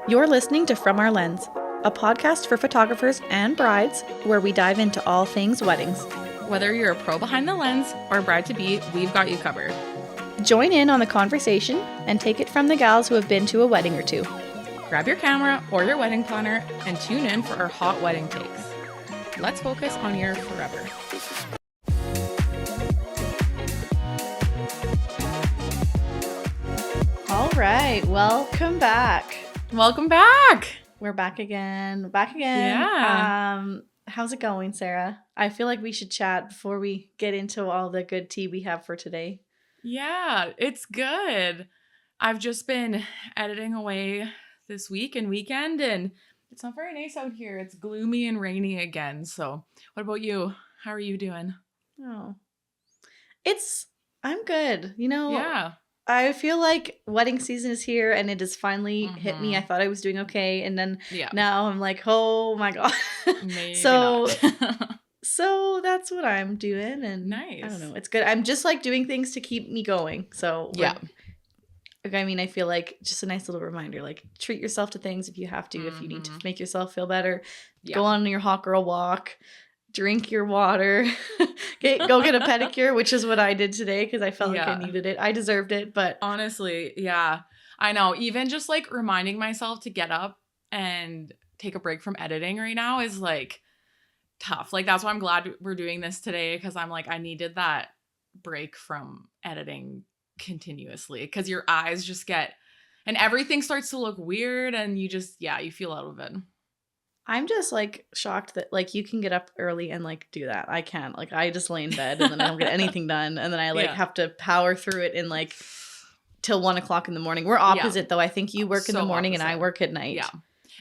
You're listening to From Our Lens, a podcast for photographers and brides where we dive into all things weddings. Whether you're a pro behind the lens or a bride-to-be, we've got you covered. Join in on the conversation and take it from the gals who have been to a wedding or two. Grab your camera or your wedding planner and tune in for our hot wedding takes. Let's focus on your forever. All right, welcome back. Welcome back. We're back again. Yeah. How's it going, Sarah? I feel like we should chat before we get into all the good tea we have for today. Yeah, it's good. I've just been editing away this week and weekend, and it's not very nice out here. It's gloomy and rainy again. So what about you? How are you doing? Oh, I'm good. Yeah. I feel like wedding season is here and it has finally hit me. I thought I was doing okay. And then now I'm like, oh my God. Maybe so, not. so that's what I'm doing. And nice. I don't know. It's good. I'm just like doing things to keep me going. So yeah. I mean, I feel like just a nice little reminder, like treat yourself to things if you have to, if you need to make yourself feel better. Go on your hot girl walk. Drink your water, go get a pedicure, which is what I did today because I felt like I needed it. I deserved it, but honestly, yeah, I know. Even just like reminding myself to get up and take a break from editing right now is like tough. Like that's why I'm glad we're doing this today because I'm like, I needed that break from editing continuously because your eyes just get, and everything starts to look weird and you just, you feel out of it. I'm just like shocked that like you can get up early and like do that. I can't. Like I just lay in bed and then I don't get anything done. And then I like have to power through it in like till 1 o'clock in the morning. We're opposite though. I think you work in the morning and I work at night. Yeah.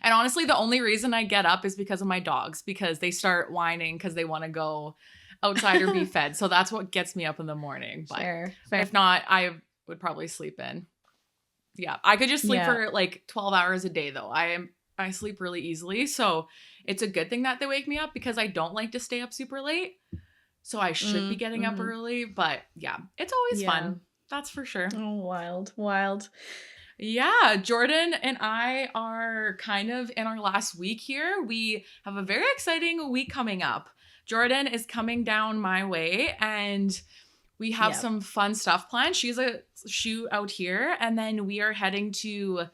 And honestly, the only reason I get up is because of my dogs, because they start whining because they want to go outside or be fed. So that's what gets me up in the morning. But Fair. If not, I would probably sleep in. Yeah. I could just sleep for like 12 hours a day though. I sleep really easily, so it's a good thing that they wake me up because I don't like to stay up super late. So I should be getting up early, but yeah, it's always fun. That's for sure. Oh, wild. Yeah, Jordan and I are kind of in our last week here. We have a very exciting week coming up. Jordan is coming down my way and we have some fun stuff planned. She's a shoot out here and then we are heading to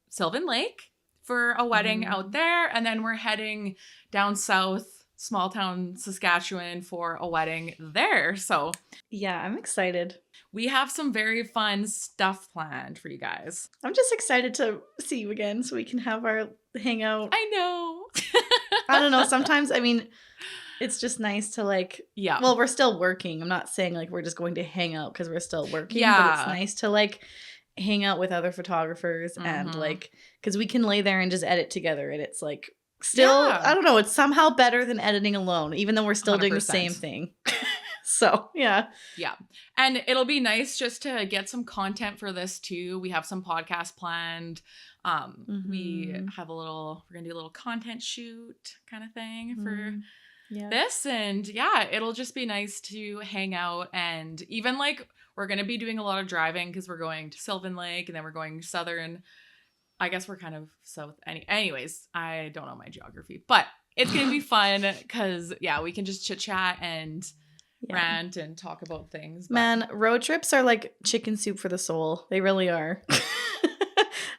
Sylvan Lake for a wedding out there. And then we're heading down south, small town Saskatchewan for a wedding there. So yeah, I'm excited. We have some very fun stuff planned for you guys. I'm just excited to see you again so we can have our hangout. I know. I don't know. Sometimes, I mean, it's just nice to like, well, we're still working. I'm not saying like we're just going to hang out because we're still working, but it's nice to like hang out with other photographers and like because we can lay there and just edit together and it's like still I don't know, it's somehow better than editing alone even though we're still 100%. Doing the same thing. So yeah and it'll be nice just to get some content for this too. We have some podcasts planned. We have we're gonna do a little content shoot kind of thing for this, and it'll just be nice to hang out. And even like we're going to be doing a lot of driving because we're going to Sylvan Lake and then we're going southern. I guess we're kind of south. Anyways, I don't know my geography, but it's going to be fun because, we can just chit chat and rant and talk about things. But man, road trips are like chicken soup for the soul. They really are.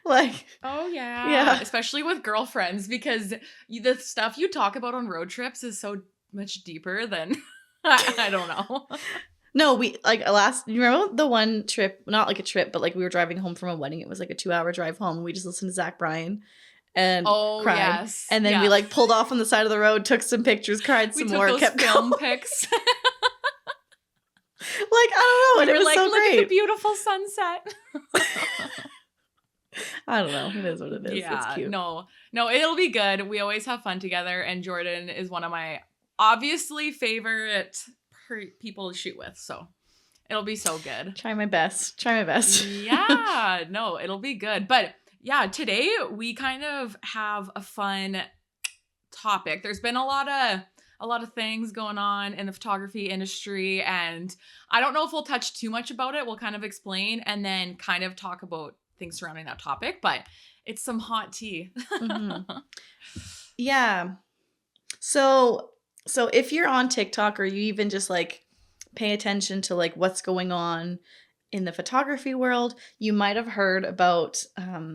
Like, oh yeah, especially with girlfriends because the stuff you talk about on road trips is so much deeper than I don't know. No, we like you remember the one trip, not like a trip, but like we were driving home from a wedding. It was like a 2-hour drive home. We just listened to Zach Bryan and cried. Yes. And then we like pulled off on the side of the road, took some pictures, cried some more, kept film pics. Like, I don't know. And it was like, so look great. At the beautiful sunset. I don't know. It is what it is. Yeah, it's cute. No, it'll be good. We always have fun together. And Jordan is one of my obviously favorite people to shoot with. So it'll be so good. Try my best. Yeah, no, it'll be good. But yeah, today we kind of have a fun topic. There's been a lot of things going on in the photography industry, and I don't know if we'll touch too much about it. We'll kind of explain and then kind of talk about things surrounding that topic, but it's some hot tea. Mm-hmm. Yeah. So if you're on TikTok or you even just like pay attention to like what's going on in the photography world, you might have heard about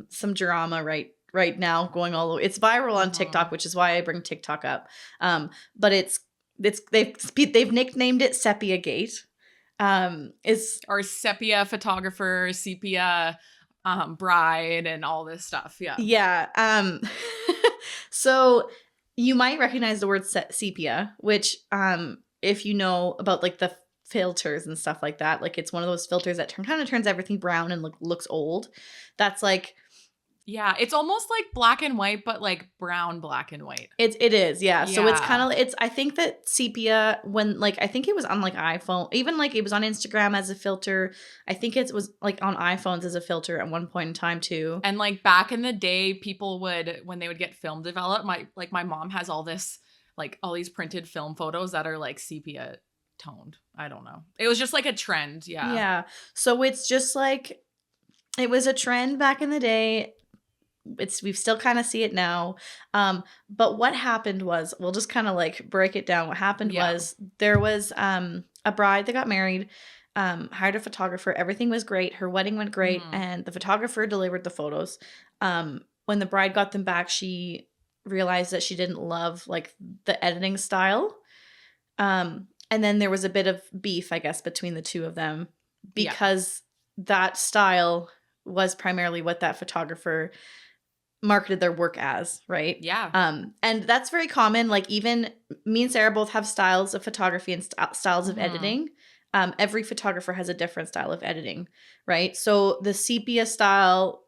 some drama right now going all over. It's viral on TikTok, which is why I bring TikTok up. But they've nicknamed it Sepia Gate. Or sepia photographer, sepia bride, and all this stuff. Yeah. Yeah. So you might recognize the word sepia, which if you know about like the filters and stuff like that, like it's one of those filters that kind of turns everything brown and looks old. That's like, yeah, it's almost like black and white, but like brown, black and white. It is, yeah. So it's kind of, I think that sepia, when like, I think it was on like iPhone, even like it was on Instagram as a filter. I think it was like on iPhones as a filter at one point in time too. And like back in the day, people would, when they would get film developed, my mom has all this, like all these printed film photos that are like sepia toned. I don't know. It was just like a trend. Yeah. Yeah. So it's just like, it was a trend back in the day. We still kind of see it now. But what happened was, we'll just kind of like break it down. What happened was there was a bride that got married, hired a photographer. Everything was great. Her wedding went great. And the photographer delivered the photos. When the bride got them back, she realized that she didn't love like the editing style. And then there was a bit of beef, I guess, between the two of them because that style was primarily what that photographer marketed their work as, right? Yeah. And that's very common. Like even me and Sarah both have styles of photography and styles of editing. Every photographer has a different style of editing, right? So the sepia style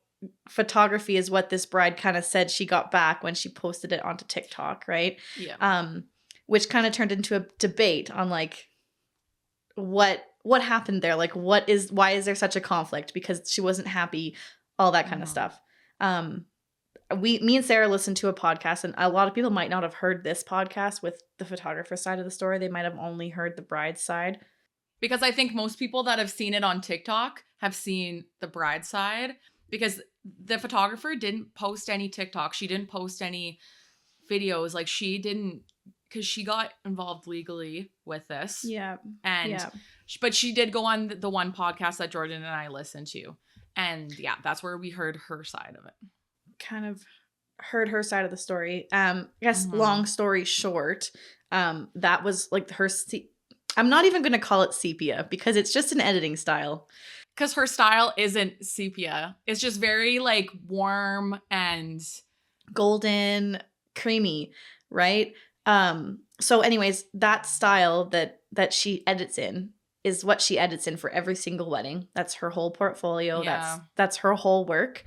photography is what this bride kind of said she got back when she posted it onto TikTok, right? Yeah. Which kind of turned into a debate on like what happened there, like why is there such a conflict, because she wasn't happy, all that kind of stuff. Me and Sarah listened to a podcast, and a lot of people might not have heard this podcast with the photographer side of the story. They might have only heard the bride's side. Because I think most people that have seen it on TikTok have seen the bride side, because the photographer didn't post any TikTok. She didn't post any videos. Like she didn't, because she got involved legally with this. Yeah. But she did go on the one podcast that Jordan and I listened to. And yeah, that's where we heard her side of it. Kind of heard her side of the story. I guess long story short, that was like her I'm not even going to call it sepia because it's just an editing style. Because her style isn't sepia. It's just very like warm and golden, creamy, right? So anyways, that style that she edits in is what she edits in for every single wedding. That's her whole portfolio. Yeah. That's her whole work.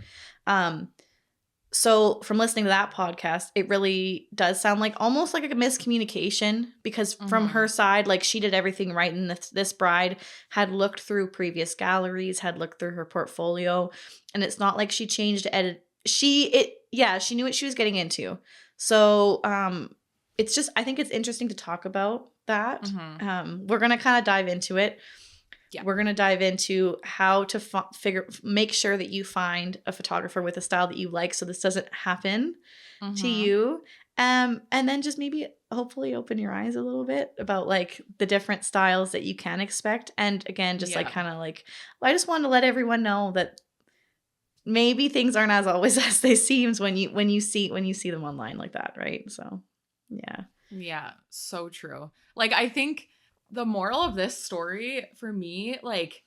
So from listening to that podcast, it really does sound like almost like a miscommunication, because from her side, like she did everything right. And this bride had looked through previous galleries, had looked through her portfolio, and it's not like she changed edit. She knew what she was getting into. So, it's just, I think it's interesting to talk about that. We're going to kind of dive into it. Yeah. We're going to dive into how to make sure that you find a photographer with a style that you like, so this doesn't happen to you. And then just maybe hopefully open your eyes a little bit about like the different styles that you can expect. And again, just like kind of like, I just want to let everyone know that maybe things aren't as always as they seem when you see them online like that, right? So, yeah. Yeah, so true. Like, I think the moral of this story for me, like,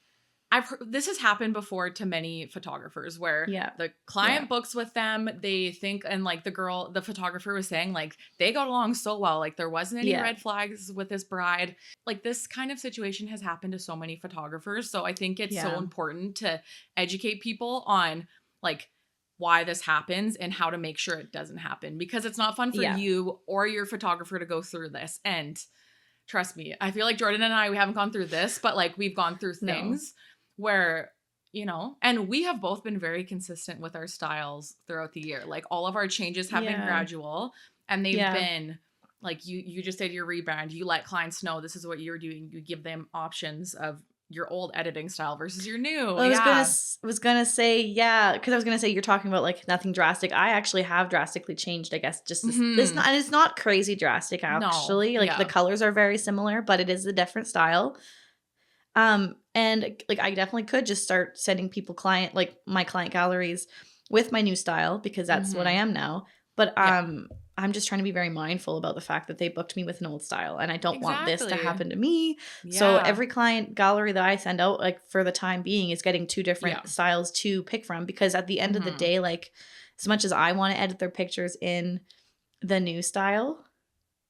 I've heard this has happened before to many photographers where the client books with them, they think, and like the photographer was saying, like, they got along so well, like there wasn't any red flags with this bride. Like, this kind of situation has happened to so many photographers. So I think it's so important to educate people on like why this happens and how to make sure it doesn't happen, because it's not fun for you or your photographer to go through this. And trust me, I feel like Jordan and I, we haven't gone through this, but like we've gone through things where, you know, and we have both been very consistent with our styles throughout the year. Like all of our changes have been gradual, and they've been like, you just did your rebrand. You let clients know this is what you're doing. You give them options of your old editing style versus your new. I was gonna say, yeah, because I was gonna say you're talking about like nothing drastic. I actually have drastically changed, I guess, just this not, and it's not crazy drastic actually. No. Like the colors are very similar, but it is a different style. And like I definitely could just start sending people my client galleries with my new style because that's what I am now. But I'm just trying to be very mindful about the fact that they booked me with an old style and I don't want this to happen to me. Yeah. So every client gallery that I send out, like for the time being, is getting 2 different styles to pick from, because at the end of the day, like as much as I want to edit their pictures in the new style,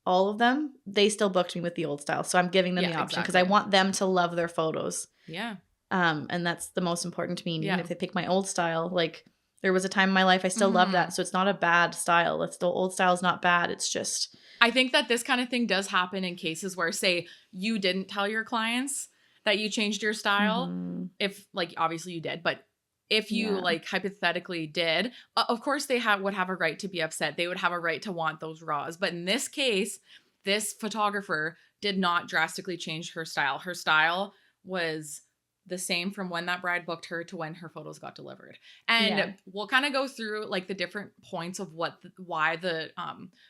all of them, they still booked me with the old style. So I'm giving them the option because I want them to love their photos. Yeah. And that's the most important to me. And even if they pick my old style, like there was a time in my life I still love that. So it's not a bad style. It's the old style is not bad. It's just. I think that this kind of thing does happen in cases where, say, you didn't tell your clients that you changed your style. If, like, obviously you did, but if you like hypothetically did, of course they would have a right to be upset. They would have a right to want those raws. But in this case, this photographer did not drastically change her style. Her style was the same from when that bride booked her to when her photos got delivered. And we'll kind of go through like the different points of why the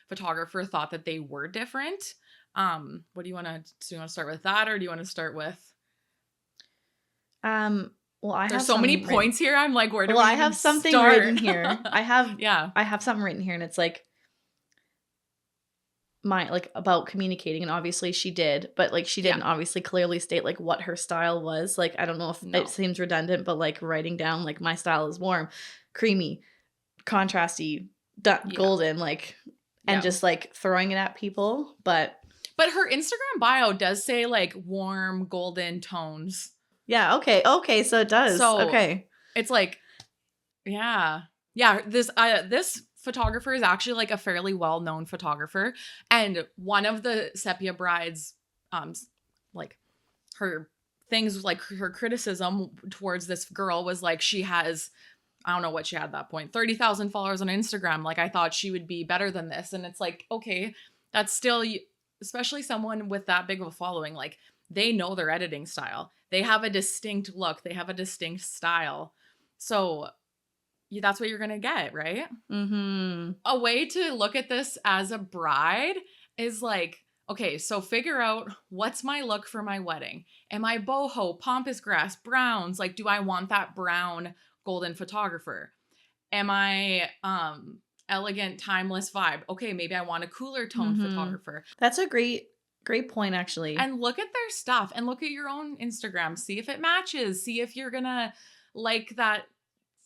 photographer thought that they were different. What do you want to start with that, or do you want to start with? Well, there's so many points here. I'm like, where do we I have something start? written here. I have something written here, and it's like about communicating, and obviously she did, but like she didn't obviously clearly state like what her style was. Like I don't know if it seems redundant, but like writing down like my style is warm, creamy, contrasty, golden, like, and just like throwing it at people. But her Instagram bio does say like warm golden tones. Yeah. Okay. So it does. So okay. It's like, this photographer is actually like a fairly well-known photographer, and one of the Sepia brides, like her things, like her criticism towards this girl was like, she has, I don't know what she had at that point, 30,000 followers on Instagram. Like I thought she would be better than this, and it's like, okay, that's still, especially someone with that big of a following, like they know their editing style. They have a distinct look. They have a distinct style. So that's what you're going to get, right? A way to look at this as a bride is like, okay, so figure out what's my look for my wedding. Am I boho, pampas grass, browns? Like, do I want that brown golden photographer? Am I elegant, timeless vibe? Okay, maybe I want a cooler tone photographer. That's a great point, actually. And look at their stuff and look at your own Instagram. See if it matches. See if you're going to like that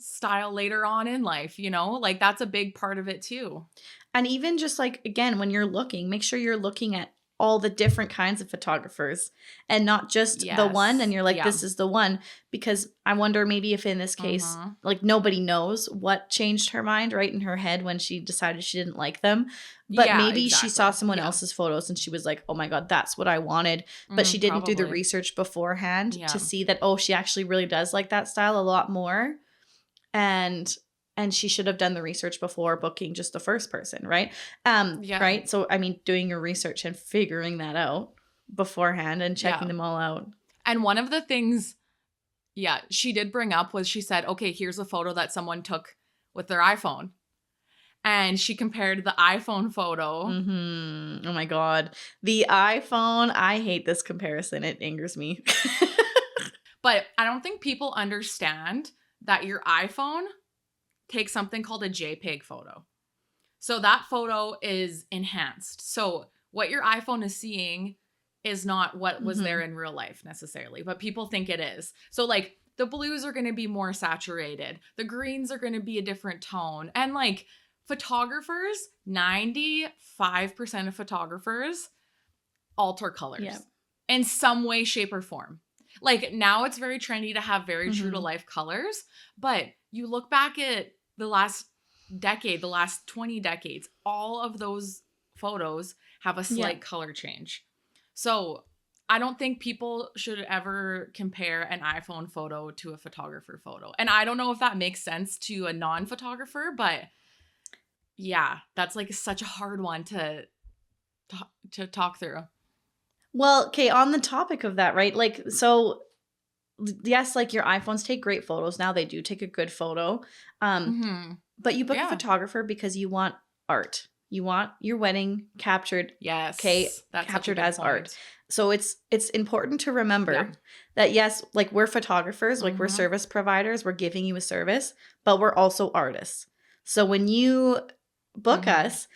style later on in life, like that's a big part of it too. And even just like, again, when you're looking, make sure you're looking at all the different kinds of photographers and not just the one. And you're like, this is the one, because I wonder maybe if in this case, like nobody knows what changed her mind right in her head when she decided she didn't like them. But maybe she saw someone else's photos and she was like, oh my God, that's what I wanted. But she didn't do the research beforehand to see that, oh, she actually really does like that style a lot more. And she should have done the research before booking just the first person, right? Right? So, I mean, doing your research and figuring that out beforehand and checking them all out. And one of the things, she did bring up was she said, okay, here's a photo that someone took with their iPhone. And she compared the iPhone photo. Oh my God. The iPhone, I hate this comparison. It angers me. But I don't think people understand that your iPhone takes something called a JPEG photo. So that photo is enhanced. So what your iPhone is seeing is not what was there in real life necessarily, but people think it is. So like the blues are going to be more saturated. The greens are going to be a different tone. And like photographers, 95% of photographers alter colors in some way, shape, or form. Like now it's very trendy to have very true to life colors, but you look back at the last decade, the last 20 decades, all of those photos have a slight color change. So I don't think people should ever compare an iPhone photo to a photographer photo. And I don't know if that makes sense to a non-photographer, but yeah, that's like such a hard one to talk through. Well, okay, on the topic of that, right? Like, so yes, like your iPhones take great photos now. They do take a good photo. But you book a photographer because you want art. You want your wedding captured. Yes. Okay, captured as art. So it's important to remember that, yes, like we're photographers, like we're service providers, we're giving you a service, but we're also artists. So when you book us,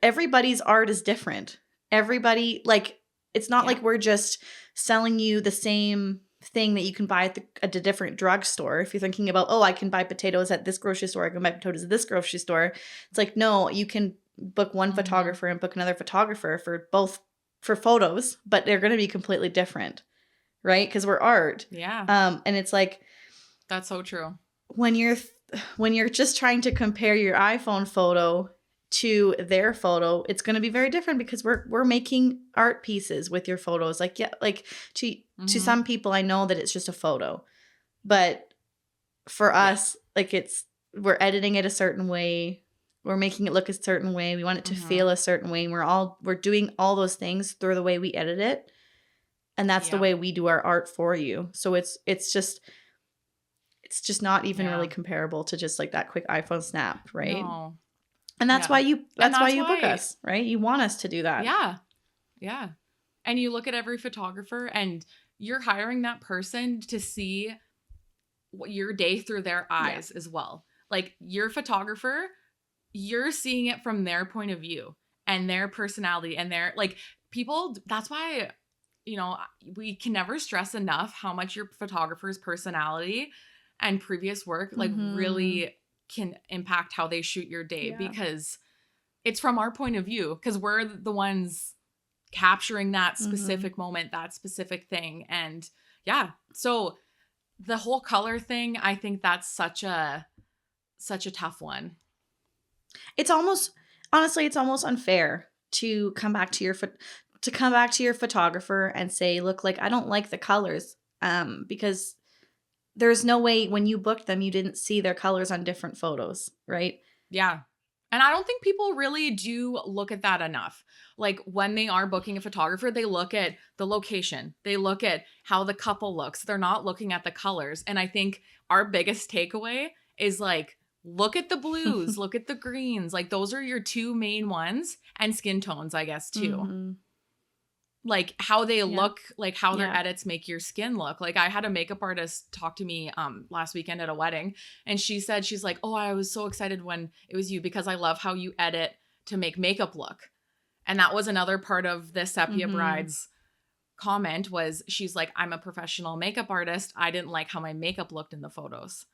everybody's art is different. Everybody, like, it's not like we're just selling you the same thing that you can buy at a different drugstore. If you're thinking about, oh, I can buy potatoes at this grocery store, I can buy potatoes at this grocery store. It's like, no, you can book one photographer and book another photographer for photos, but they're going to be completely different, right? Because we're art. Yeah. And it's like, that's so true. When you're just trying to compare your iPhone photo to their photo, it's going to be very different because we're making art pieces with your photos. Like, yeah, like to some people, I know that it's just a photo, but for us, like we're editing it a certain way. We're making it look a certain way. We want it to feel a certain way. And we're doing all those things through the way we edit it. And that's the way we do our art for you. So it's just not even really comparable to just like that quick iPhone snap, right? No. And that's why you book us, right? You want us to do that. Yeah. Yeah. And you look at every photographer and you're hiring that person to see your day through their eyes as well. Like your photographer, you're seeing it from their point of view and their personality and their like people. That's why, we can never stress enough how much your photographer's personality and previous work like really can impact how they shoot your day because it's from our point of view because we're the ones capturing that specific moment, that specific thing. And so the whole color thing, I think that's such a tough one. It's almost unfair to come back to your photographer and say, look, like I don't like the colors because there's no way when you booked them, you didn't see their colors on different photos, right? Yeah. And I don't think people really do look at that enough. Like when they are booking a photographer, they look at the location. They look at how the couple looks. They're not looking at the colors. And I think our biggest takeaway is like, look at the blues, look at the greens. Like those are your two main ones and skin tones, I guess, too. Like how they look, like how their edits make your skin look. Like I had a makeup artist talk to me last weekend at a wedding and she said, she's like, oh, I was so excited when it was you because I love how you edit to make makeup look. And that was another part of the Sepia bride's comment was she's like, I'm a professional makeup artist. I didn't like how my makeup looked in the photos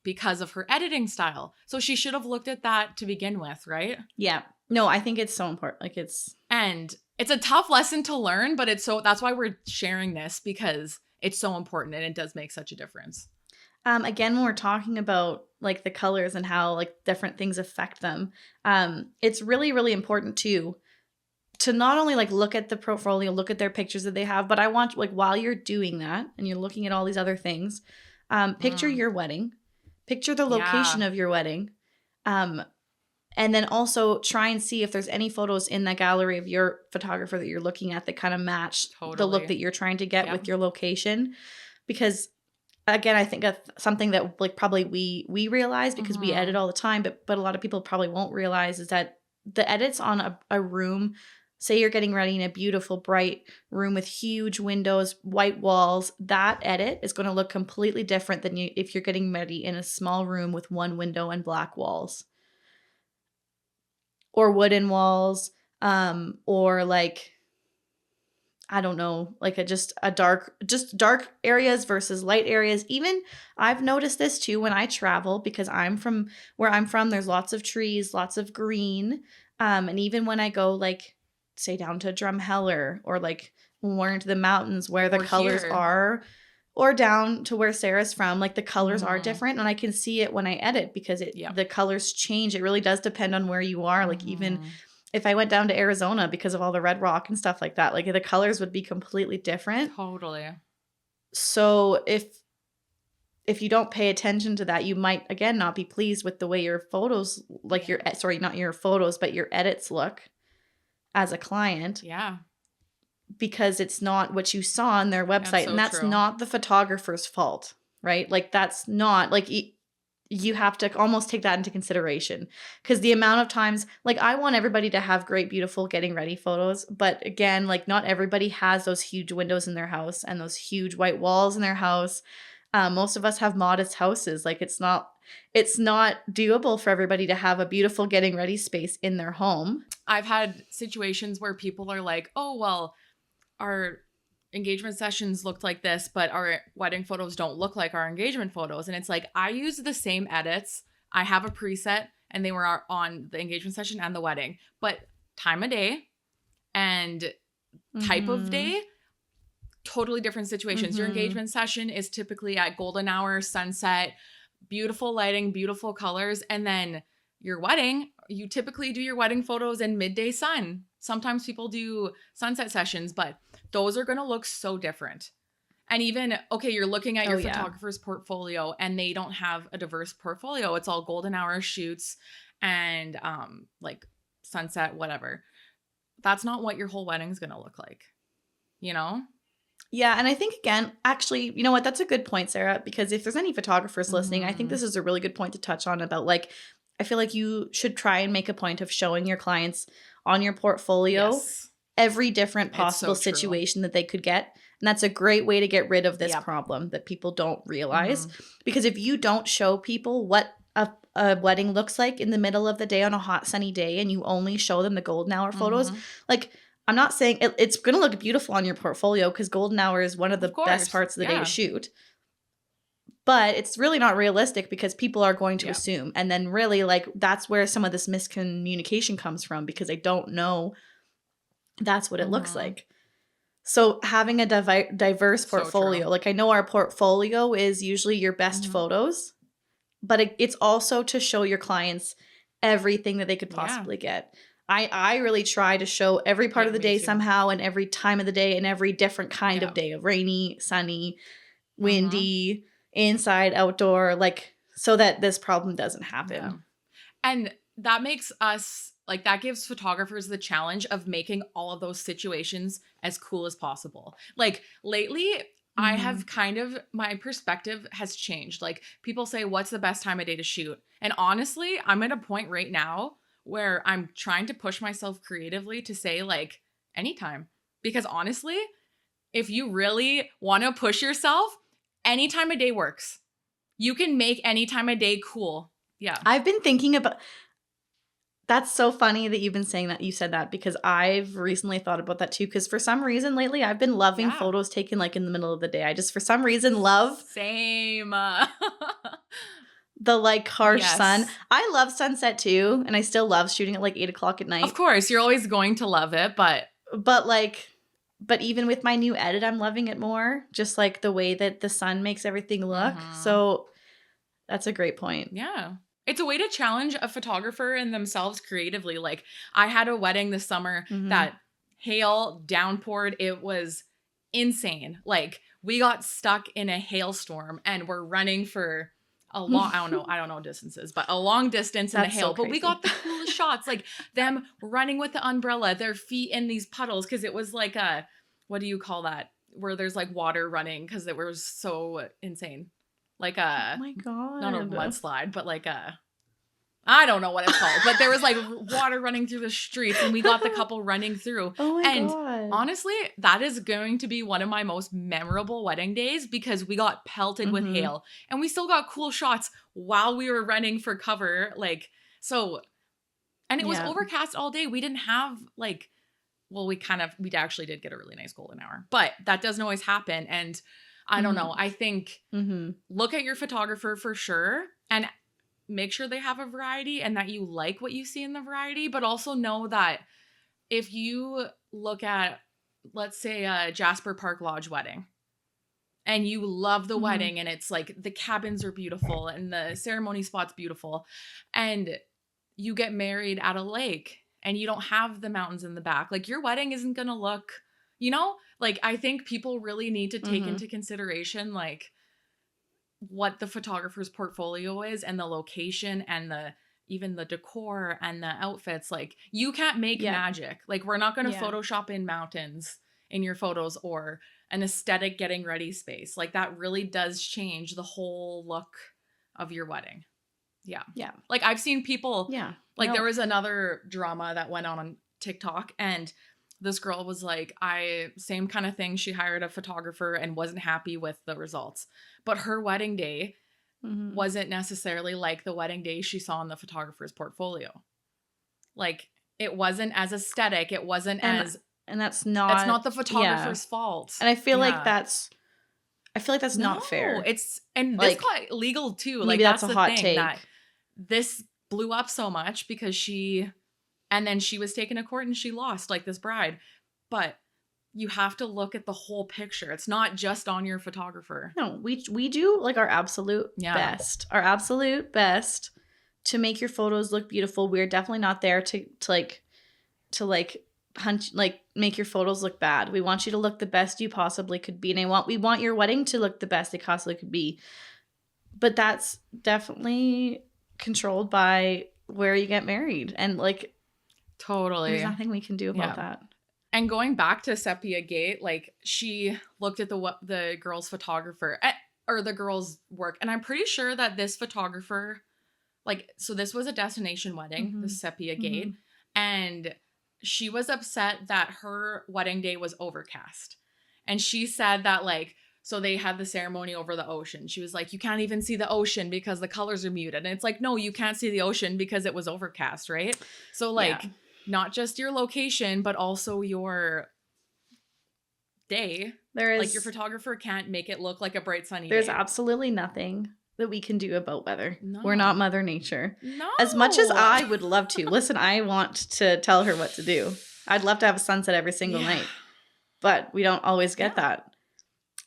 because of her editing style. So she should have looked at that to begin with, right? Yeah. No, I think it's so important. Like and it's a tough lesson to learn, but that's why we're sharing this because it's so important and it does make such a difference. Again, when we're talking about like the colors and how like different things affect them, it's really, really important to not only like look at the portfolio, look at their pictures that they have, but I want like while you're doing that and you're looking at all these other things, picture your wedding, picture the location of your wedding, and then also try and see if there's any photos in that gallery of your photographer that you're looking at that kind of match the look that you're trying to get with your location. Because again, I think that's something that like probably we realize because we edit all the time, but a lot of people probably won't realize is that the edits on a room, say you're getting ready in a beautiful bright room with huge windows, white walls, that edit is going to look completely different than if you're getting ready in a small room with one window and black walls. Or wooden walls, or like, I don't know, like just dark areas versus light areas. Even I've noticed this too when I travel because where I'm from, there's lots of trees, lots of green. And even when I go like, say down to Drumheller or like more into the mountains where the colors are, or down to where Sarah's from, like the colors are different and I can see it when I edit because the colors change. It really does depend on where you are. Like even if I went down to Arizona because of all the red rock and stuff like that, like the colors would be completely different. Totally. So if you don't pay attention to that, you might again not be pleased with the way your photos, like not your photos, but your edits look as a client. Yeah. because it's not what you saw on their website. That's so and that's true. Not the photographer's fault, right? Like that's not like you have to almost take that into consideration, because the amount of times, like I want everybody to have great, beautiful getting ready photos. But again, like not everybody has those huge windows in their house and those huge white walls in their house. Most of us have modest houses. Like it's not doable for everybody to have a beautiful getting ready space in their home. I've had situations where people are like, oh, well, our engagement sessions looked like this, but our wedding photos don't look like our engagement photos. And it's like, I use the same edits. I have a preset and they were on the engagement session and the wedding, but time of day and type of day, totally different situations. Your engagement session is typically at golden hour, sunset, beautiful lighting, beautiful colors. And then your wedding, you typically do your wedding photos in midday sun. Sometimes people do sunset sessions, but those are going to look so different. And even, okay, you're looking at your photographer's portfolio and they don't have a diverse portfolio. It's all golden hour shoots and like sunset, whatever. That's not what your whole wedding's going to look like, you know? Yeah, and I think, again, actually, you know what? That's a good point, Sarah, because if there's any photographers listening, I think this is a really good point to touch on about, like, I feel like you should try and make a point of showing your clients on your portfolio every different possible situation that they could get. And that's a great way to get rid of this problem that people don't realize. Because if you don't show people what a wedding looks like in the middle of the day on a hot, sunny day, and you only show them the golden hour photos, like, I'm not saying it's going to look beautiful on your portfolio because golden hour is one of the best parts of the day to shoot. But it's really not realistic because people are going to assume. And then really, like, that's where some of this miscommunication comes from, because they don't know that's what it looks like. So having a diverse portfolio, like I know our portfolio is usually your best photos, but it's also to show your clients everything that they could possibly get. I really try to show every part of the day somehow, and every time of the day, and every different kind of day, of rainy, sunny, windy, inside, outdoor, like, so that this problem doesn't happen. Yeah. And that makes us, like, that gives photographers the challenge of making all of those situations as cool as possible. Like, lately, I have kind of, my perspective has changed. Like, people say, what's the best time of day to shoot? And honestly, I'm at a point right now where I'm trying to push myself creatively to say, like, anytime. Because honestly, if you really want to push yourself, any time of day works. You can make any time of day cool. Yeah. I've been thinking about, that's so funny that you've been saying that, you said that, because I've recently thought about that too. Because for some reason lately, I've been loving photos taken like in the middle of the day. I just, for some reason, love. Same. The like harsh sun. I love sunset too, and I still love shooting at like 8:00 at night. Of course, you're always going to love it, but even with my new edit, I'm loving it more. Just like the way that the sun makes everything look. So that's a great point. Yeah. It's a way to challenge a photographer and themselves creatively. Like, I had a wedding this summer that hail downpoured. It was insane. Like, we got stuck in a hailstorm and we're running for a long, I don't know distances, but a long distance in the hail. But we got the coolest shots, like them running with the umbrella, their feet in these puddles, because it was like a, what do you call that? Where there's like water running, because it was so insane. Like a, oh my God, not a mudslide, but like a, I don't know what it's called, but there was like water running through the streets, and we got the couple running through. Oh my God. Honestly, that is going to be one of my most memorable wedding days, because we got pelted with hail and we still got cool shots while we were running for cover. Like, so, and it was overcast all day. We didn't have like, well, we actually did get a really nice golden hour, but that doesn't always happen. And I don't know. I think look at your photographer for sure, and make sure they have a variety and that you like what you see in the variety, but also know that if you look at, let's say, a Jasper Park Lodge wedding, and you love the wedding, and it's like the cabins are beautiful and the ceremony spot's beautiful, and you get married at a lake and you don't have the mountains in the back, like, your wedding isn't going to look, you know, like, I think people really need to take into consideration, like, what the photographer's portfolio is, and the location, and even the decor and the outfits. Like, you can't make magic. Like, we're not going to Photoshop in mountains in your photos or an aesthetic getting ready space. Like that really does change the whole look of your wedding. Yeah. Yeah. Like I've seen people, like No. there was another drama that went on TikTok and this girl was like, same kind of thing. She hired a photographer and wasn't happy with the results. But her wedding day wasn't necessarily like the wedding day she saw in the photographer's portfolio. Like it wasn't as aesthetic. It wasn't as... And that's not the photographer's fault. And I feel like that's not fair. It's, and this got legal too. Maybe Like that's a the hot thing take. that this blew up so much because and then she was taken to court and she lost, like this bride. But you have to look at the whole picture. It's not just on your photographer. No, we do like our absolute best. Our absolute best to make your photos look beautiful. We're definitely not there to make your photos look bad. We want you to look the best you possibly could be. And we want your wedding to look the best it possibly could be. But that's definitely controlled by where you get married. And like, totally, there's nothing we can do about that. And going back to Sepia Gate, like she looked at the girl's photographer or the girl's work. And I'm pretty sure that this photographer, like, so this was a destination wedding, the Sepia Gate. And she was upset that her wedding day was overcast. And she said that like, so they had the ceremony over the ocean. She was like, you can't even see the ocean because the colors are muted. And it's like, no, you can't see the ocean because it was overcast, right? So like, not just your location, but also your day. Like your photographer can't make it look like a bright sunny day. There's absolutely nothing that we can do about weather. No. We're not Mother Nature. No. As much as I would love to. Listen, I want to tell her what to do. I'd love to have a sunset every single night. But we don't always get that.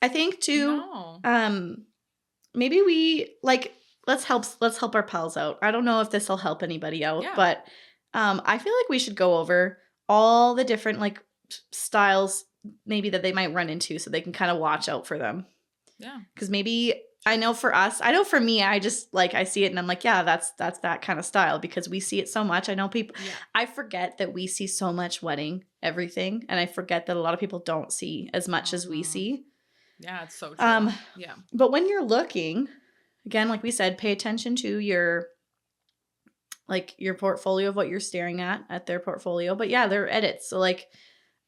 I think too, maybe we like, let's help our pals out. I don't know if this will help anybody out, but I feel like we should go over all the different like styles maybe that they might run into so they can kind of watch out for them. Yeah. Because maybe I know for me, I just like, I see it and I'm like, yeah, that's that kind of style because we see it so much. I know people, I forget that we see so much wedding everything. And I forget that a lot of people don't see as much as we see. Yeah, it's so true. But when you're looking, again, like we said, pay attention to your portfolio of what you're staring at their portfolio. But yeah, they're edits. So like,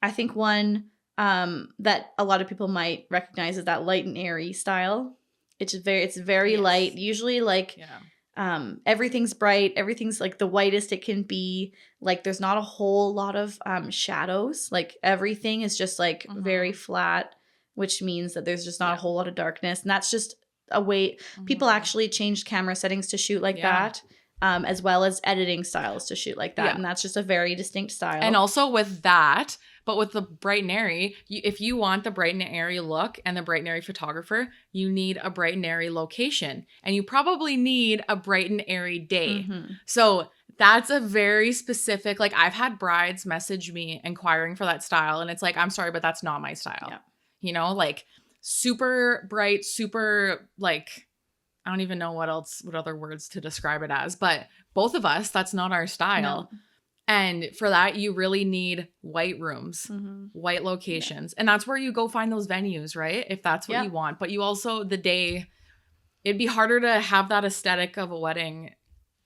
I think one that a lot of people might recognize is that light and airy style. It's very light. Usually like everything's bright. Everything's like the whitest it can be. Like there's not a whole lot of shadows. Like everything is just like very flat, which means that there's just not a whole lot of darkness. And that's just a way people actually changed camera settings to shoot like that. As well as editing styles to shoot like that. Yeah. And that's just a very distinct style. And also with that, but with the bright and airy, if you want the bright and airy look and the bright and airy photographer, you need a bright and airy location. And you probably need a bright and airy day. So that's a very specific, like I've had brides message me inquiring for that style. And it's like, I'm sorry, but that's not my style. Yeah. You know, like super bright, super like... I don't even know what other words to describe it as, but both of us, that's not our style. No. And for that, you really need white rooms, white locations. And that's where you go find those venues, right? If that's what you want. But you also, the day, it'd be harder to have that aesthetic of a wedding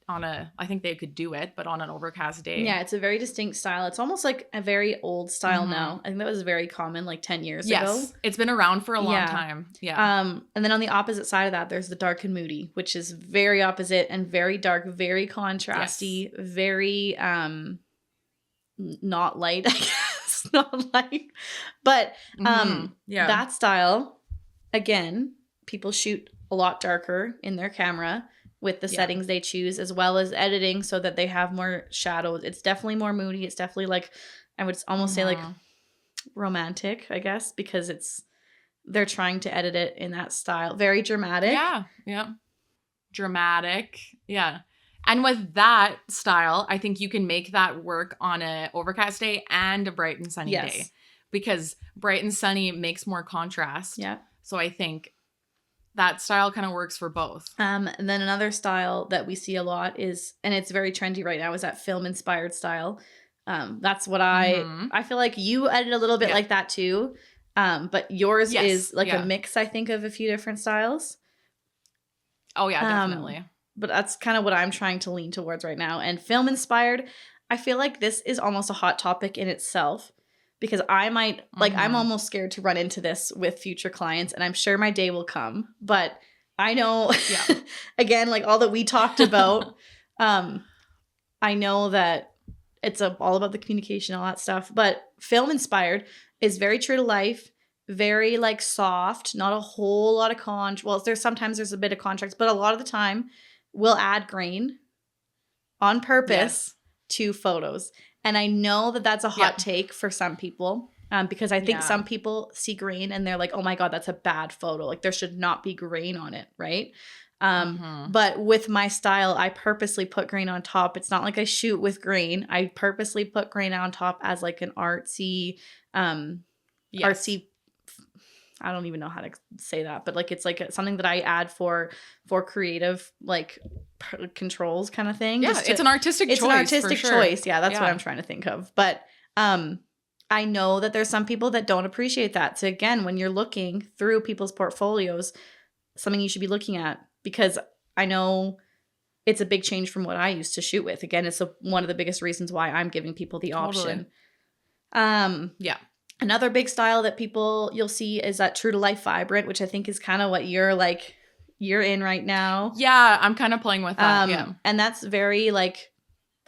I think they could do it, but on an overcast day. Yeah, it's a very distinct style. It's almost like a very old style now. I think that was very common like 10 years ago. It's been around for a long time. Yeah. And then on the opposite side of that, there's the dark and moody, which is very opposite and very dark, very contrasty, very not light, I guess. Not light. But that style, again, people shoot a lot darker in their camera with the settings they choose, as well as editing so that they have more shadows. It's definitely more moody. It's definitely like, I would almost say like romantic, I guess, because they're trying to edit it in that style. Very dramatic. Yeah. Dramatic. Yeah. And with that style, I think you can make that work on an overcast day and a bright and sunny day, because bright and sunny makes more contrast. Yeah. So I think that style kind of works for both. And then another style that we see a lot is, and it's very trendy right now, is that film inspired style. That's what I feel like you edit a little bit like that too. But yours is like a mix, I think, of a few different styles. Oh yeah, definitely. But that's kind of what I'm trying to lean towards right now. And film inspired, I feel like this is almost a hot topic in itself, because I might I'm almost scared to run into this with future clients, and I'm sure my day will come. But I know, again, like all that we talked about, I know that it's all about the communication, all that stuff. But film inspired is very true to life, very like soft, not a whole lot of well, sometimes there's a bit of contrast, but a lot of the time we'll add grain on purpose to photos. And I know that that's a hot take for some people, because I think some people see grain and they're like, oh my God, that's a bad photo. Like there should not be grain on it, right? But with my style, I purposely put grain on top. It's not like I shoot with grain. I purposely put grain on top as like an artsy, artsy, I don't even know how to say that, but like it's like something that I add for creative like controls kind of thing. Yeah, it's an artistic choice. It's an artistic choice. Yeah, that's what I'm trying to think of. But I know that there's some people that don't appreciate that. So again, when you're looking through people's portfolios, something you should be looking at, because I know it's a big change from what I used to shoot with. Again, it's one of the biggest reasons why I'm giving people the option. Another big style that you'll see is that true to life vibrant, which I think is kind of what you're in right now. Yeah, I'm kind of playing with that. And that's very like,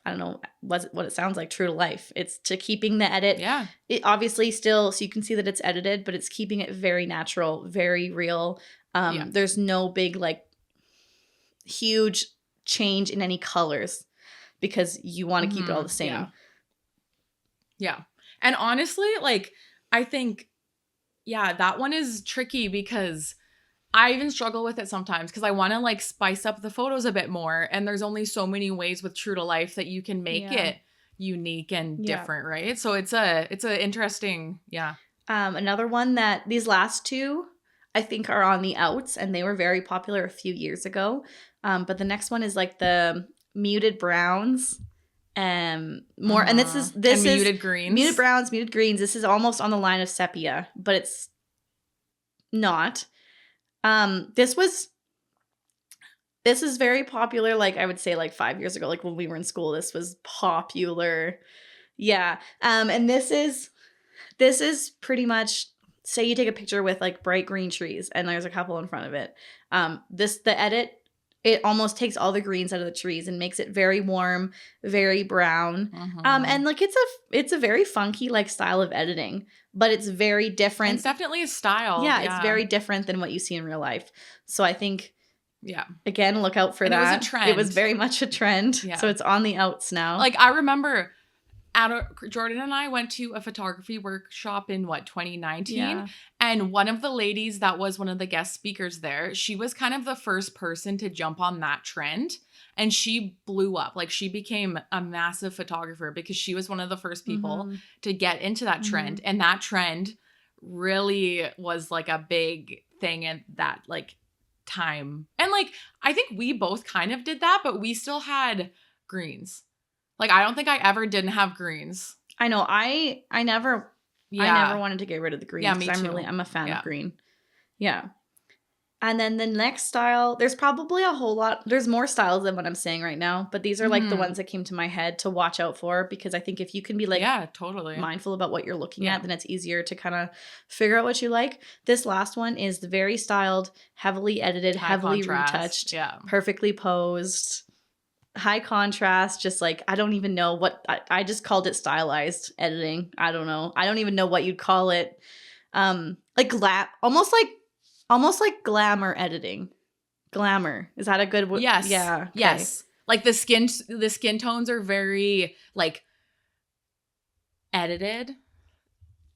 I don't know what it sounds like, true to life. It's to keeping the edit. Yeah. It obviously still, so you can see that it's edited, but it's keeping it very natural, very real. There's no big like huge change in any colors, because you want to keep it all the same. Yeah. And honestly, like, I think, that one is tricky, because I even struggle with it sometimes, because I want to like spice up the photos a bit more. And there's only so many ways with true to life that you can make it unique and different, right? So it's a interesting, Another one that these last two I think are on the outs, and they were very popular a few years ago. But the next one is like the muted browns. More, and this is muted greens, muted browns, muted greens. This is almost on the line of sepia, but it's not. This is very popular. Like I would say, like 5 years ago, like when we were in school, this was popular. Yeah. And this is pretty much, say you take a picture with like bright green trees, and there's a couple in front of it. The edit, it almost takes all the greens out of the trees and makes it very warm, very brown. And like it's a very funky like style of editing, but it's very different. It's definitely a style. Yeah, it's very different than what you see in real life. So I think, again, look out for that. It was a trend. It was very much a trend. Yeah. So it's on the outs now. Like I remember Jordan and I went to a photography workshop in 2019. Yeah. And one of the ladies that was one of the guest speakers there, she was kind of the first person to jump on that trend, and she blew up. Like she became a massive photographer because she was one of the first people to get into that trend. And that trend really was like a big thing at that like time. And like, I think we both kind of did that, but we still had greens. Like, I don't think I ever didn't have greens. I know. I never wanted to get rid of the greens. Yeah, me too. I'm a fan of green. Yeah. And then the next style, there's probably there's more styles than what I'm saying right now, but these are like the ones that came to my head to watch out for, because I think if you can be like totally mindful about what you're looking at, then it's easier to kind of figure out what you like. This last one is the very styled, heavily edited, heavily retouched, perfectly posed, high contrast, just like, I don't even know what, I just called it stylized editing. I don't know. I don't even know what you'd call it. Like almost like glamour editing. Glamour. Is that a good word? Yes. Yeah. Okay. Yes. Like the skin tones are very like edited.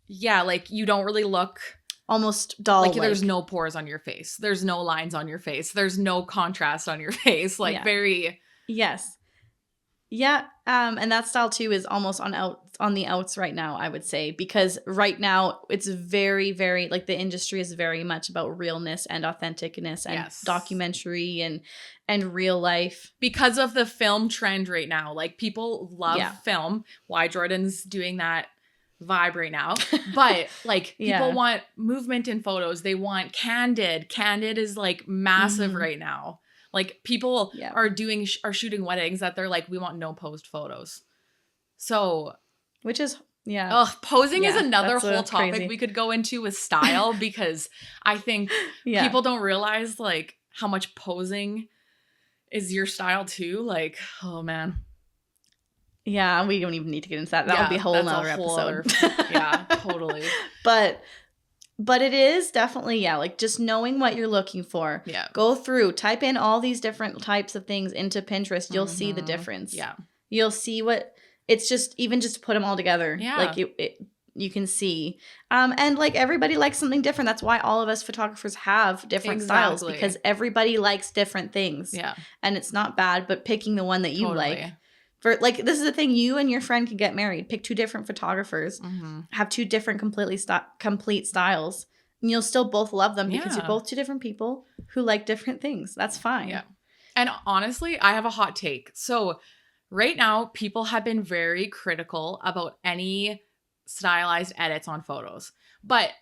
Yeah. Like you don't really look almost doll. Like there's no pores on your face. There's no lines on your face. There's no contrast on your face. Like very. Yes. Yeah. And that style too is almost on the outs right now, I would say, because right now it's very, very, like, the industry is very much about realness and authenticness and documentary and real life. Because of the film trend right now. Like, people love film. Why Jordan's doing that vibe right now. But like, people want movement in photos. They want candid. Candid is like massive right now. Like, people are shooting weddings that they're like, we want no posed photos. So, which is posing is another whole topic we could go into with style, because I think people don't realize like how much posing is your style too. Like, oh man. Yeah, we don't even need to get into that. That would be a whole nother episode. Yeah, totally. But it is definitely, like, just knowing what you're looking for. Yeah. Go through, type in all these different types of things into Pinterest. You'll see the difference. Yeah. You'll see what, it's just, even just to put them all together. Yeah. Like, you can see. And like, everybody likes something different. That's why all of us photographers have different styles, because everybody likes different things. Yeah. And it's not bad, but picking the one that you like. For, like, this is the thing, you and your friend can get married, pick 2 different photographers, have 2 different complete styles, and you'll still both love them because you're both 2 different people who like different things. That's fine. Yeah. And honestly, I have a hot take. So right now, people have been very critical about any stylized edits on photos.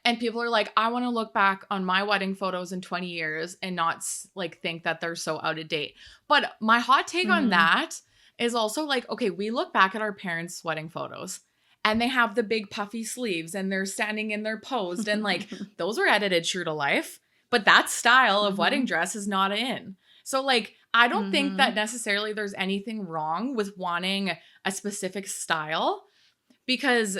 And people are like, I want to look back on my wedding photos in 20 years and not like think that they're so out of date. But my hot take on that is also like, okay, we look back at our parents' wedding photos and they have the big puffy sleeves and they're standing in their posed, and like, those were edited true to life, but that style of wedding dress is not in. So like, I don't think that necessarily there's anything wrong with wanting a specific style, because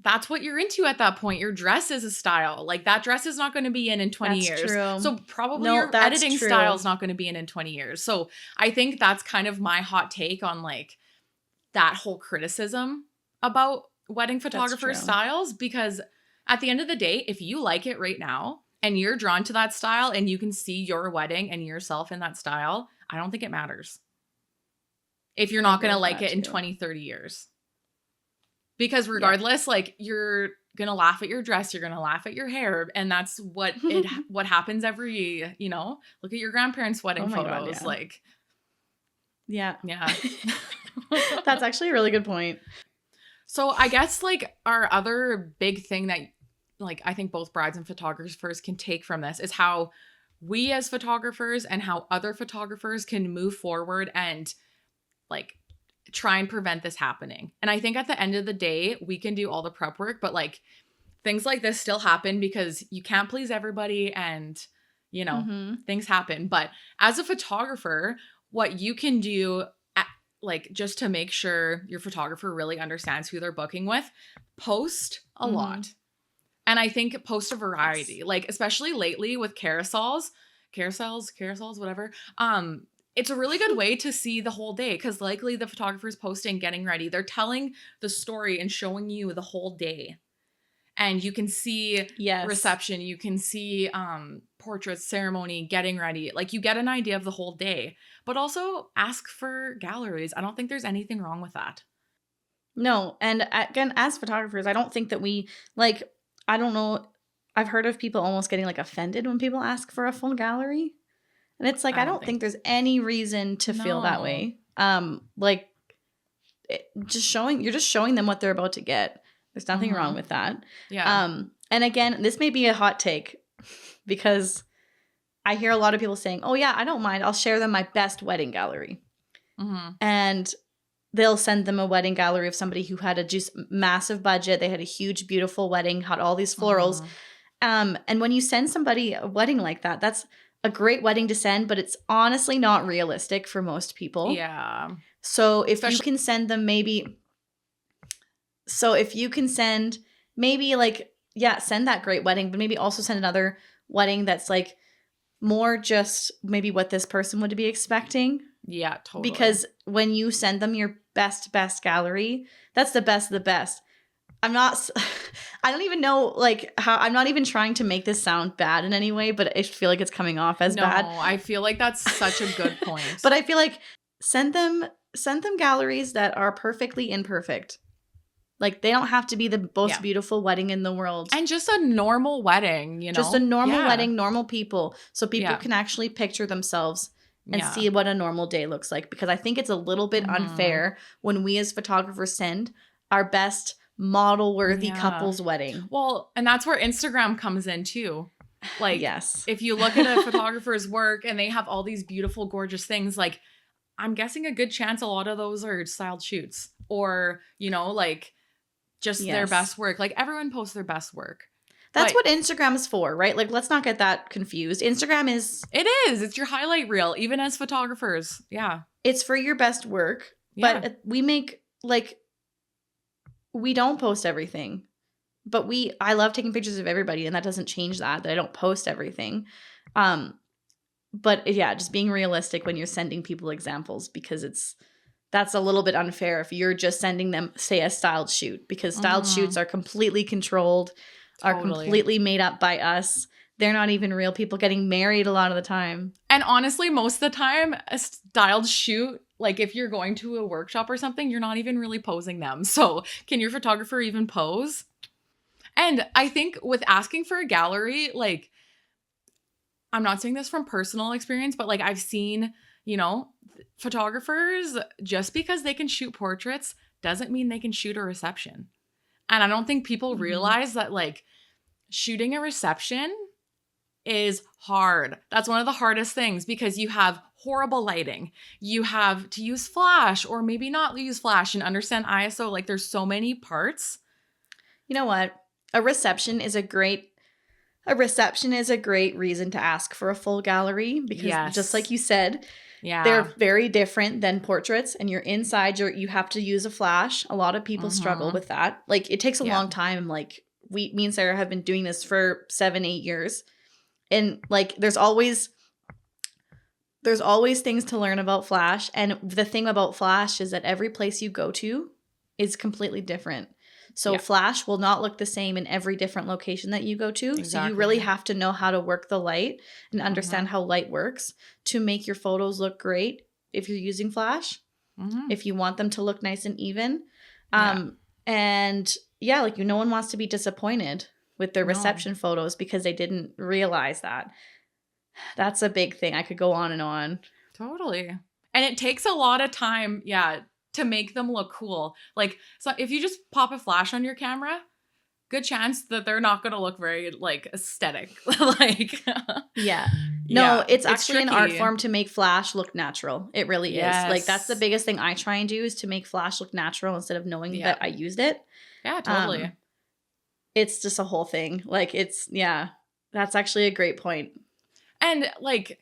that's what you're into at that point. Your dress is a style. Like, that dress is not going to be in 20 years. True. So probably your editing style is not going to be in 20 years. So I think that's kind of my hot take on like that whole criticism about wedding photographer styles, because at the end of the day, if you like it right now and you're drawn to that style and you can see your wedding and yourself in that style, I don't think it matters if you're not going to like it in 20, 30 years. Because regardless, like, you're going to laugh at your dress, you're going to laugh at your hair. And that's what what happens every, look at your grandparents' wedding photos. God, like, yeah. That's actually a really good point. So I guess like our other big thing that like I think both brides and photographers can take from this is how we as photographers and how other photographers can move forward and like try and prevent this happening. And I think at the end of the day, we can do all the prep work, but like things like this still happen because you can't please everybody, and things happen. But as a photographer, what you can do like just to make sure your photographer really understands who they're booking with, post a lot. And I think post a variety, like especially lately with carousels, whatever. It's a really good way to see the whole day, because likely the photographer's posting, getting ready. They're telling the story and showing you the whole day. And you can see reception, you can see portraits, ceremony, getting ready. Like, you get an idea of the whole day. But also ask for galleries. I don't think there's anything wrong with that. No. And again, as photographers, I don't think that we, like, I don't know. I've heard of people almost getting like offended when people ask for a full gallery. And it's like, I don't think there's any reason to feel that way. Like, you're just showing them what they're about to get. There's nothing wrong with that. Yeah. And again, this may be a hot take because I hear a lot of people saying, oh yeah, I don't mind. I'll share them my best wedding gallery. And they'll send them a wedding gallery of somebody who had a just massive budget. They had a huge, beautiful wedding, had all these florals. And when you send somebody a wedding like that, that's a great wedding to send, but it's honestly not realistic for most people. Yeah. So if you can send them send that great wedding, but maybe also send another wedding that's like more just maybe what this person would be expecting. Yeah, totally. Because when you send them your best gallery, that's the best of the best. I don't even know like how, I'm not even trying to make this sound bad in any way, but I feel like it's coming off as bad. No, I feel like that's such a good point. But I feel like send them send them galleries that are perfectly imperfect. Like, they don't have to be the most beautiful wedding in the world. And just a normal wedding, you know? Just a normal wedding, normal people. So people can actually picture themselves and see what a normal day looks like. Because I think it's a little bit unfair when we as photographers send our best model-worthy couple's wedding. Well, and that's where Instagram comes in too. Like, yes. If you look at a photographer's work and they have all these beautiful, gorgeous things, like, I'm guessing a good chance a lot of those are styled shoots or, you know, like, just their best work. Like, everyone posts their best work. That's what Instagram is for, right? Like, let's not get that confused. Instagram is... It is. It's your highlight reel, even as photographers. Yeah. It's for your best work. Yeah. But we make, like... We don't post everything. But I love taking pictures of everybody, and that doesn't change that I don't post everything. But, yeah, just being realistic when you're sending people examples, because that's a little bit unfair if you're just sending them, say, a styled shoot, because styled shoots are completely controlled, are completely made up by us. They're not even real people getting married a lot of the time. And honestly, most of the time, a styled shoot, like if you're going to a workshop or something, you're not even really posing them. So can your photographer even pose? And I think with asking for a gallery, like, I'm not saying this from personal experience, but like I've seen, you know, photographers, just because they can shoot portraits doesn't mean they can shoot a reception. And I don't think people realize that, like, shooting a reception is hard. That's one of the hardest things, because you have horrible lighting. You have to use flash or maybe not use flash and understand ISO. Like, there's so many parts. You know what? A reception is a great reason to ask for a full gallery, because just like you said, they're very different than portraits, and you're inside, you have to use a flash. A lot of people struggle with that. Like, it takes a long time. Like, me and Sarah have been doing this for 7-8 years. And like, there's always things to learn about flash. And the thing about flash is that every place you go to is completely different. So flash will not look the same in every different location that you go to. Exactly. So you really have to know how to work the light and understand how light works to make your photos look great if you're using flash, if you want them to look nice and even. And like, no one wants to be disappointed with their reception photos because they didn't realize that. That's a big thing. I could go on and on. Totally. And it takes a lot of time, to make them look cool. Like, so if you just pop a flash on your camera, good chance that they're not going to look very, like, aesthetic. Like, no, it's actually tricky. An art form to make flash look natural. It really is. Like, that's the biggest thing I try and do, is to make flash look natural instead of knowing that I used it. Yeah, totally. It's just a whole thing. Like, that's actually a great point. And like,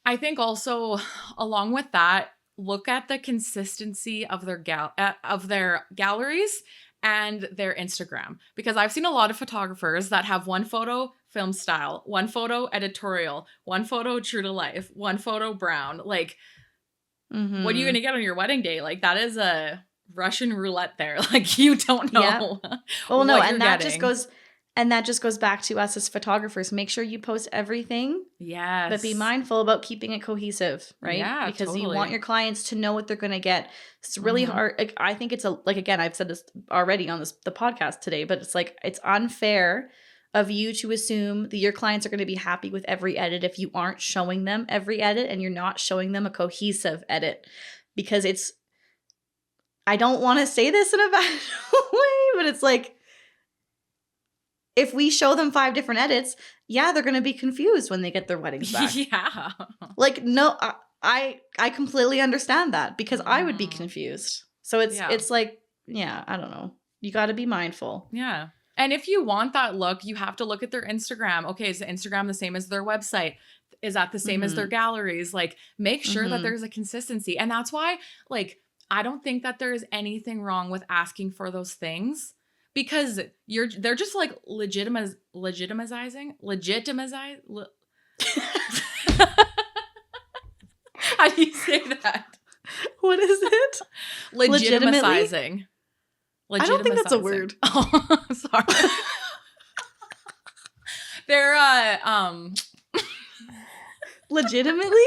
I think also along with that, look at the consistency of their galleries and their Instagram, because I've seen a lot of photographers that have one photo film style, one photo editorial, one photo true to life, one photo brown. Like, what are you going to get on your wedding day? Like, that is a Russian roulette there. Like, you don't know. Well, no, and that just goes back to us as photographers. Make sure you post everything. Yes. But be mindful about keeping it cohesive, right? Yeah, because you want your clients to know what they're going to get. It's really hard. Like, I think it's again, I've said this already on the podcast today, but it's like, it's unfair of you to assume that your clients are going to be happy with every edit if you aren't showing them every edit and you're not showing them a cohesive edit. Because I don't want to say this in a bad way, but it's like, if we show them 5 different edits, they're going to be confused when they get their weddings back. Like, no, I completely understand that, because I would be confused. So it's like, I don't know. You got to be mindful. Yeah. And if you want that look, you have to look at their Instagram. Okay, is the Instagram the same as their website? Is that the same as their galleries? Like, make sure that there's a consistency. And that's why, like, I don't think that there is anything wrong with asking for those things. Because they're just like legitimizing. How do you say that? What is it? Legitimizing. I don't think that's a word. Oh, sorry. They're legitimately?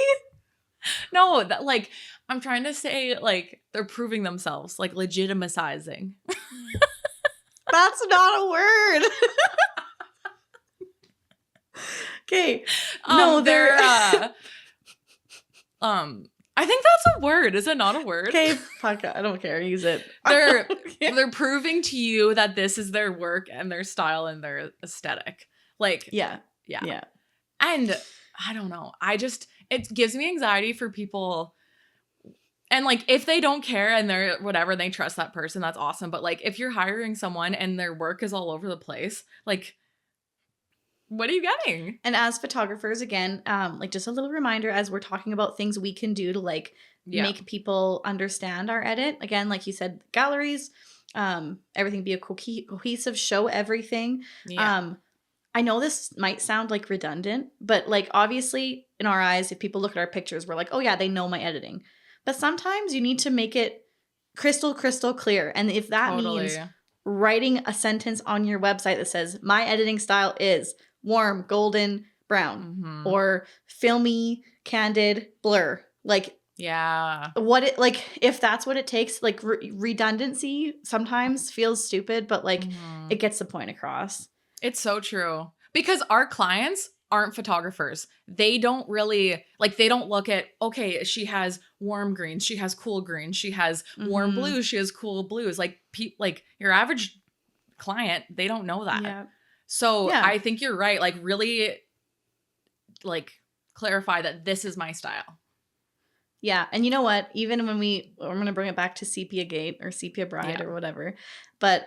No, that, like, I'm trying to say, like, they're proving themselves, like, legitimizing. That's not a word. Okay. No, they're I think that's a word. Is it not a word? Okay, fuck it. I don't care. Use it. They're proving to you that this is their work and their style and their aesthetic. Like, yeah. And I don't know. It gives me anxiety for people. And like, if they don't care and they're whatever, they trust that person, that's awesome. But like, if you're hiring someone and their work is all over the place, like, what are you getting? And as photographers, again, like just a little reminder as we're talking about things we can do to like make people understand our edit. Again, like you said, galleries, everything be a cohesive, show everything. Yeah. I know this might sound like redundant, but like obviously in our eyes, if people look at our pictures, we're like, oh yeah, they know my editing. But sometimes you need to make it crystal clear. And if that means writing a sentence on your website that says, my editing style is warm, golden, brown, or filmy, candid, blur. Like, if that's what it takes, like redundancy sometimes feels stupid, but like it gets the point across. It's so true. Because our clients aren't photographers. They don't really, like, they don't look at, okay, she has warm greens, she has cool greens, she has warm blues, she has cool blues. Like, like your average client, they don't know that. Yeah. So I think you're right. Like, really, like, clarify that this is my style. Yeah. And you know what? Even when I'm going to bring it back to Sepia Gate or Sepia Bride or whatever, but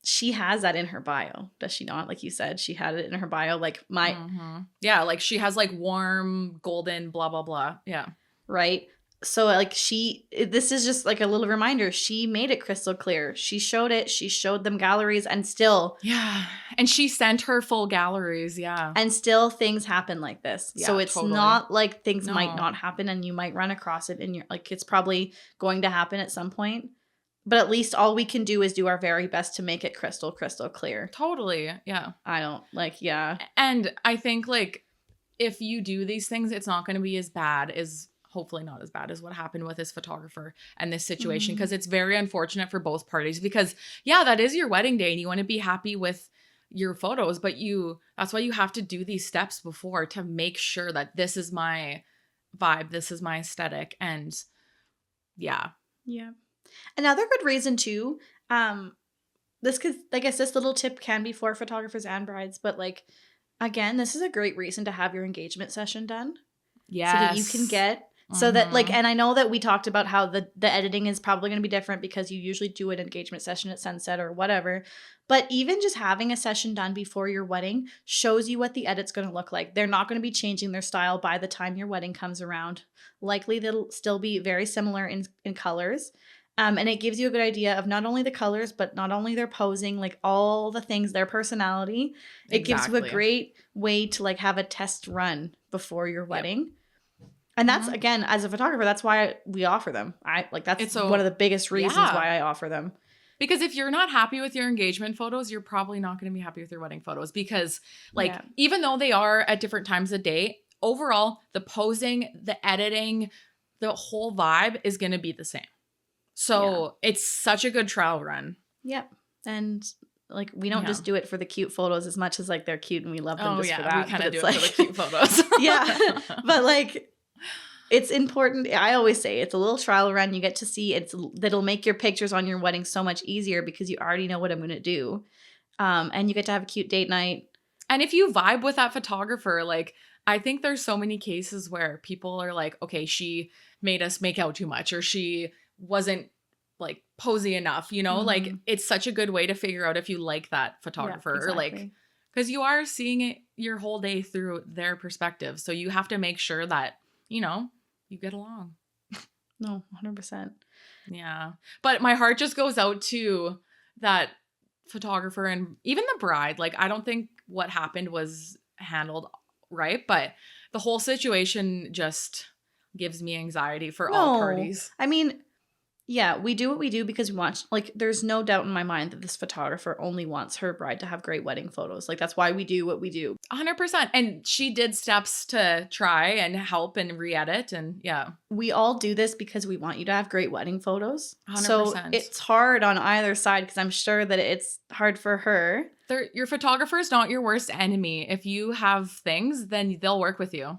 she has that in her bio, does she not? Like you said, she had it in her bio, like my... Yeah, like she has like warm, golden, blah, blah, blah. Yeah. Right? So like this is just like a little reminder. She made it crystal clear. She showed it. She showed them galleries and still... Yeah. And she sent her full galleries. Yeah. And still things happen like this. Yeah, so it's not like things might not happen and you might run across it and you're like, it's probably going to happen at some point. But at least all we can do is do our very best to make it crystal clear. Totally. Yeah. I don't like, yeah. And I think like if you do these things, it's not going to be as bad as, hopefully not as bad as what happened with this photographer and this situation. Because it's very unfortunate for both parties because that is your wedding day and you want to be happy with your photos. But that's why you have to do these steps before to make sure that this is my vibe. This is my aesthetic. And yeah. Another good reason too, this could, I guess this little tip can be for photographers and brides, but like, again, this is a great reason to have your engagement session done. Yes. So that you can get, so that like, and I know that we talked about how the editing is probably going to be different because you usually do an engagement session at sunset or whatever. But even just having a session done before your wedding shows you what the edit's going to look like. They're not going to be changing their style by the time your wedding comes around. Likely they'll still be very similar in colors. And it gives you a good idea of not only the colors, but not only their posing, like all the things, their personality. It gives you a great way to like have a test run before your wedding. And that's, again, as a photographer, that's why we offer them. That's one of the biggest reasons why I offer them. Because if you're not happy with your engagement photos, you're probably not going to be happy with your wedding photos. Because like, even though they are at different times of day, overall, the posing, the editing, the whole vibe is going to be the same. So it's such a good trial run. Yep. And like, we don't just do it for the cute photos as much as like they're cute and we love them just for that. We kind of do it for the cute photos. But like, it's important. I always say it's a little trial run. You get to see that'll make your pictures on your wedding so much easier because you already know what I'm going to do. And you get to have a cute date night. And if you vibe with that photographer, like, I think there's so many cases where people are like, okay, she made us make out too much or she wasn't like posy enough, like it's such a good way to figure out if you like that photographer or like, because you are seeing it your whole day through their perspective. So you have to make sure that, you get along. No, 100%. Yeah. But my heart just goes out to that photographer and even the bride. Like, I don't think what happened was handled right, but the whole situation just gives me anxiety for all parties. I mean, Yeah, we do what we do because we want, like, there's no doubt in my mind that this photographer only wants her bride to have great wedding photos. Like, that's why we do what we do. 100%. And she did steps to try and help and re-edit, and yeah. We all do this because we want you to have great wedding photos. 100%. So it's hard on either side because I'm sure that it's hard for her. Your photographer is not your worst enemy. If you have things, then they'll work with you.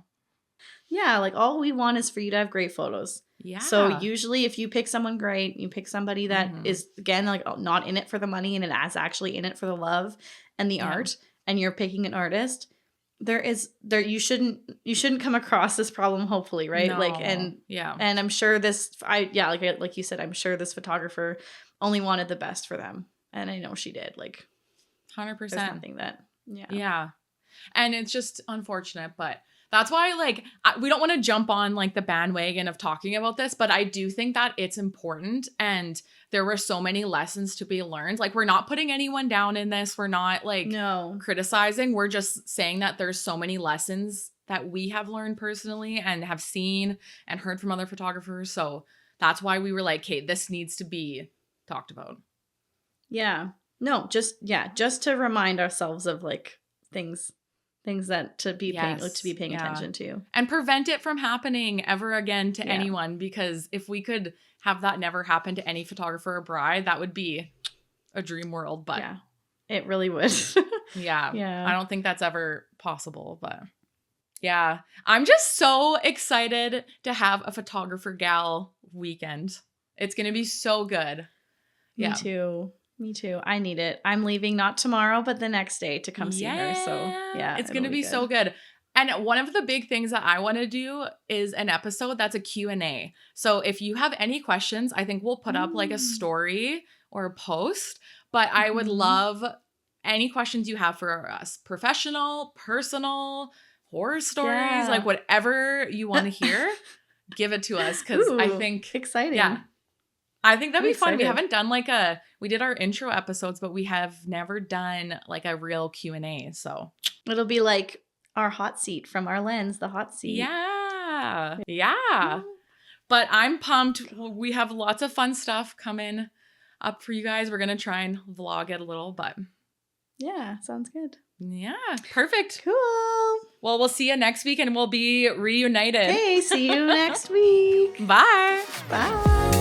Yeah, like, all we want is for you to have great photos. Yeah. So usually if you pick someone great, you pick somebody that is, again, like, not in it for the money and it is actually in it for the love and the art, and you're picking an artist, you shouldn't come across this problem, hopefully, right? No. Like, and I'm sure like you said, I'm sure this photographer only wanted the best for them. And I know she did. Like, 100%. There's nothing that, Yeah. And it's just unfortunate, but that's why, like, we don't want to jump on, like, the bandwagon of talking about this, but I do think that it's important, and there were so many lessons to be learned. Like, we're not putting anyone down in this. We're not, like, criticizing. We're just saying that there's so many lessons that we have learned personally and have seen and heard from other photographers. So that's why we were like, hey, this needs to be talked about. Yeah. No, just to remind ourselves of, like, things that to be paying attention to, and prevent it from happening ever again to anyone. Because if we could have that never happen to any photographer or bride, that would be a dream world. But it really would. Yeah. I don't think that's ever possible, but yeah, I'm just so excited to have a photographer gal weekend. It's gonna be so good. Me too. I need it. I'm leaving not tomorrow, but the next day to come see her. So yeah, it's going to be so good. And one of the big things that I want to do is an episode that's a Q&A. So if you have any questions, I think we'll put up like a story or a post, but I would love any questions you have for us. Professional, personal, horror stories, like whatever you want to hear, give it to us. Cause I think exciting. Yeah. I think that'd be fun. We haven't done we did our intro episodes, but we have never done like a real Q&A. So it'll be like our hot seat from our lens, the hot seat. Yeah. But I'm pumped. We have lots of fun stuff coming up for you guys. We're going to try and vlog it a little, but yeah, sounds good. Yeah, perfect. Cool. Well, we'll see you next week and we'll be reunited. Okay, see you next week. Bye. Bye.